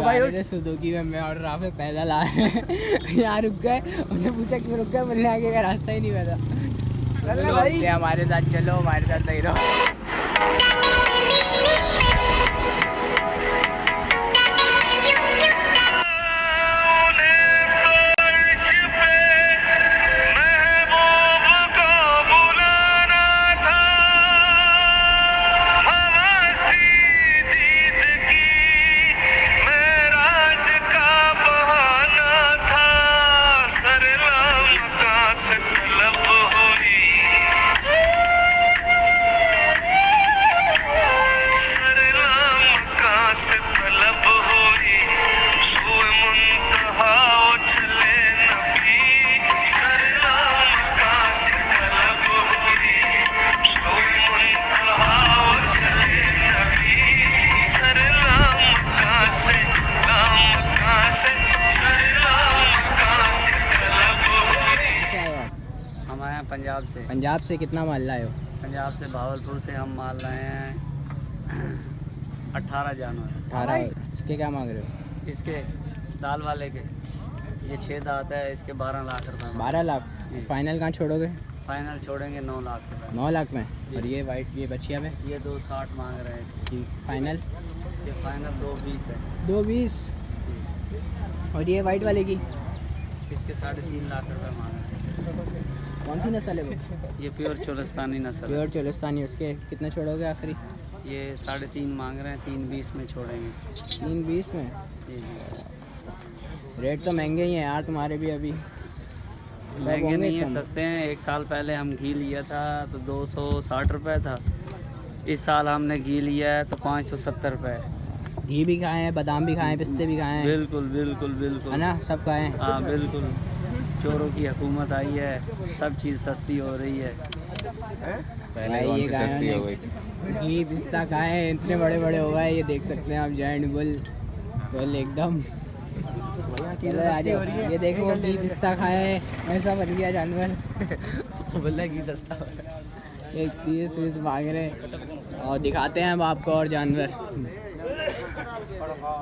भाई सुजुकी में और राफे पैदल आ रहे हैं। यहाँ रुक गए, उन्हें पूछा क्यों रुक गए, बोलने आगे का रास्ता ही नहीं पता। भाई हमारे साथ चलो, हमारे साथ सही रहो। पंजाब से कितना माल लाए हो? पंजाब से भावलपुर से हम माल लाए हैं 18 जानवर। 18। इसके क्या मांग रहे हो? इसके दाल वाले के ये 6 दांत है, इसके 12 लाख रुपए। 12 लाख? फाइनल कहाँ छोड़ोगे? फाइनल छोड़ेंगे 9 लाख रुपए। 9 लाख में? और ये वाइट ये बचिया में? ये 260 मांग रहे हैं इसकी। फाइनल? ये फाइनल 220 है। 220? और ये वाइट वाले की? इसके 3.5 लाख रुपए मांग रहे हैं। कौन सी नस्ल है वो? ये प्योर चोलिस्तानी नस्ल। प्योर चोलिस्तानी। उसके कितने छोड़ोगे आखिरी? ये 3.5 मांग रहे हैं, 320 में छोड़ेंगे। 320 में? जी। रेट तो महंगे ही हैं यार तुम्हारे भी अभी। महंगे नहीं है, सस्ते हैं। 1 साल पहले हम घी लिया था तो 260 रुपये था। इस साल हमने घी लिया है तो 570 रुपये। घी भी खाए हैं, बादाम भी खाए हैं, पिस्ते भी खाए हैं। बिल्कुल बिल्कुल बिल्कुल, है ना? सब खाए हैं। हाँ बिल्कुल। चोरों की हुकूमत आई है, सब चीज़ सस्ती हो रही है। पहले ये सस्ती हो गई। घी पिस्ता खाए हैं, इतने बड़े बड़े हो गए, ये देख सकते हैं आप। जायंट बुल एकदम। चलो आ जाओ, ये देखो घी पिस्ता खाए हैं, ऐसा बन गया जानवर। बोला घी सस्ता। एक 30 मांग रहे और दिखाते हैं हम आपको और जानवर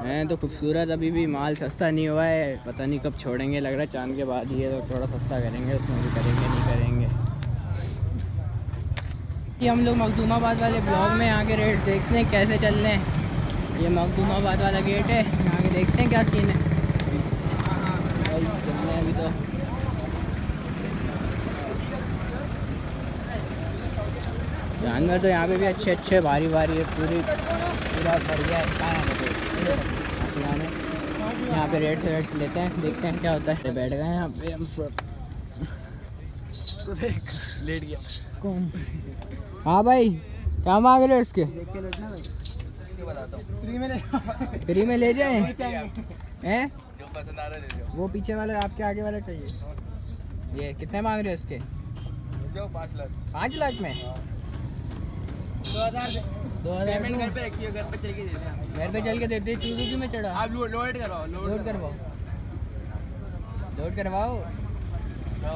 हैं तो खूबसूरत। अभी भी माल सस्ता नहीं हुआ है, पता नहीं कब छोड़ेंगे। लग रहा है चांद के बाद ही है तो थोड़ा सस्ता करेंगे, उसमें भी करेंगे नहीं करेंगे। ये हम लोग मखदूमाबाद वाले ब्लॉग में आगे रेट देखते हैं कैसे चल रहे हैं। ये मखदूमाबाद वाला गेट है, आगे देखते हैं क्या सीन है। चल रहे हैं अभी तो। जानवर तो यहाँ पे भी अच्छे अच्छे भारी भारी है, पूरा बढ़िया है। यहाँ पे रेट से लेते हैं, देखते हैं क्या होता है। बैठ गए यहाँ पे हम सब। लेट गया कौन? हाँ भाई, क्या मांग रहे हो इसके? फ्री में ले जाए हैं? जो पसंद आ रहा है ले लो। वो पीछे वाले आपके आगे वाले चाहिए। ये कितने मांग रहे हो इसके? 5 लाख। 5 लाख में? 2000 घर पे रखिए, घर पे चल के देते हैं। घर पे चल के देते हैं। चूरू में चढ़ा आप लोड करवाओ। लोड करवाओ, लोड करवाओ।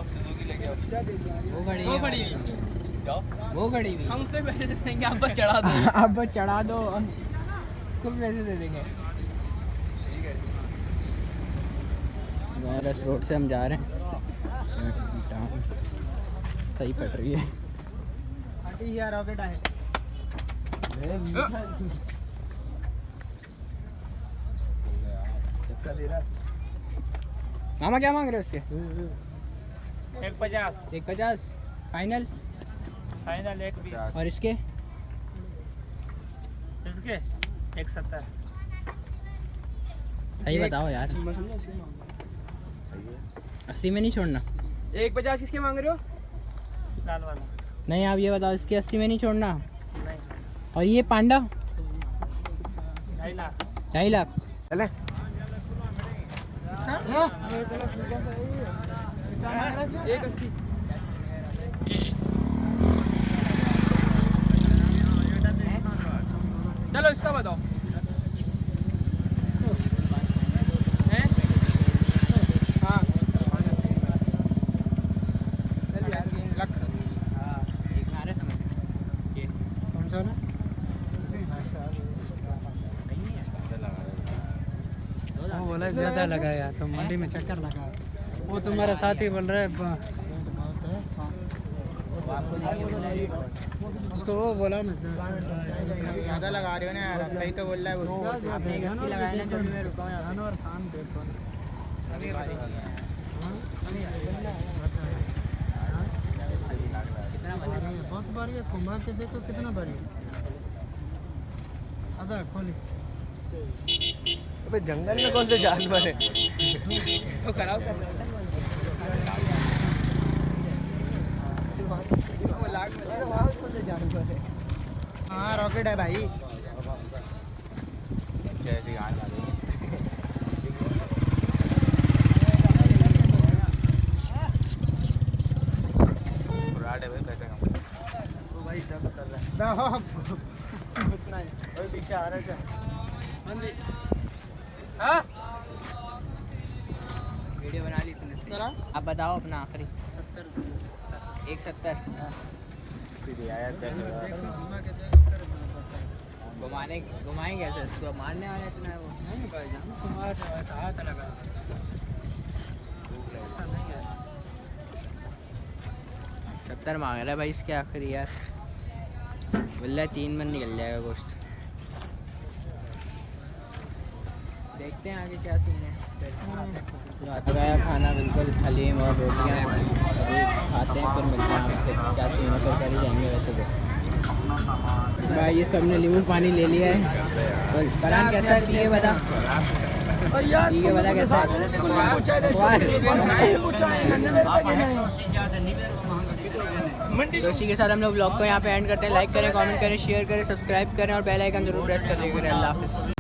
सुजुकी लेके आओ। वो खड़ी है, वो खड़ी हुई। हम उससे पैसे दे देंगे, आप बस चढ़ा दो। आप बस चढ़ा दो, हम उसको भी पैसे दे देंगे। बस रोड से हम जा रहे हैं, सही पड़ रही है। रॉकेट आए। मामा क्या मांग रहे हो उसके? 150। 150 फाइनल? फाइनल 120। और इसके? इसके 170। सही बताओ यार। 80 में नहीं छोड़ना। 150 किसके मांग रहे हो? लाल वाला। नहीं, आप ये बताओ, इसके 80 में नहीं छोड़ना। नहीं। और ये पांडा? 2.5 लाख। 2.5 लाख? चले। 180। चलो इसका बताओ। बोला ज़्यादा लगाया तो मंडी में चक्कर लगा। वो तुम्हारा साथी बोल रहा है उसको वो बोला ना ज़्यादा लगा रहे हो ना यार, सही तो बोल रहा है वो। आपने एक अच्छी लगाया ना, जो भी मैं रुका हूँ यहाँ पे। अनवर खान देखो कितना बचा? बहुत बारी है, घुमा के देखो कितना बारी है। अबे खोली अबे जंगल में कौन से जानवर है? तो खराब कर रहा है। हाँ रॉकेट है भाई। जैसी गाड़ी ला देंगे। बुराट है भाई, पैसे कम। वो भाई सब कर रहा है। घुसना है। और पीछे आ रहा है क्या? हाँ? वीडियो बना ली तूने सही। आप बताओ अपना आखिरी। 170। घुमाएं कैसे इसको? मारने वाला इतना है वो। नहीं भाई जान घुमा जो है हाथ लगा ऐसा नहीं है। 70 मांग रहा है भाई इसके आखिरी यार। वल्लाह 3 मन निकल जाएगा गोश्त। देखते हैं आगे क्या सीन है। आ गया खाना बिल्कुल हलीम और रोटियाँ। अभी खाते हैं फिर मिलते हैं आपसे क्या सीन है, फिर कर ही जाएंगे वैसे तो। भाई ये सबने नींबू पानी ले लिया है। बोल फरहान कैसा है, पी के बता। पी के बता कैसा है। तो इसी के साथ हम लोग ब्लॉग को यहाँ पे एंड करते हैं। लाइक करें, कमेंट करें, शेयर करें, सब्सक्राइब करें और बेल आइकन जरूर प्रेस कर दें। अल्लाह हाफिज़।